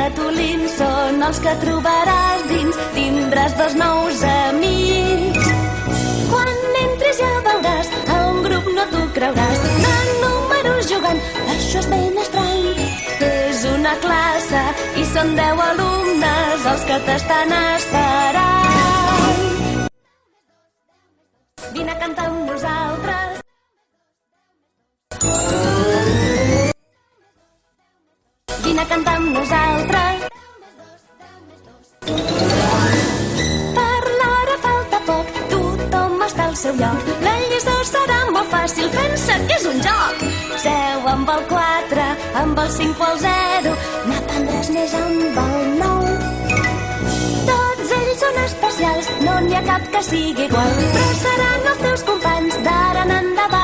ratolins són els que trobaràs dins. Tindràs 2 nous amics. Quan entris ja veuràs, a un grup no t'ho creuràs. De números jugant, això és ben estrany. És una classe i són 10 alumnes els que t'estan esperant. Vine a cantar amb nosaltres. Vine a cantar amb nosaltres. Per l'hora falta poc, tothom està al seu lloc. La lliçó serà molt fàcil, pensa que és un joc. Seu amb el 4, amb el 5 o el 0, n'aprendràs més amb el 9. Tots ells són especials, no n'hi ha cap que sigui igual, però seran els teus companys d'ara en endavant.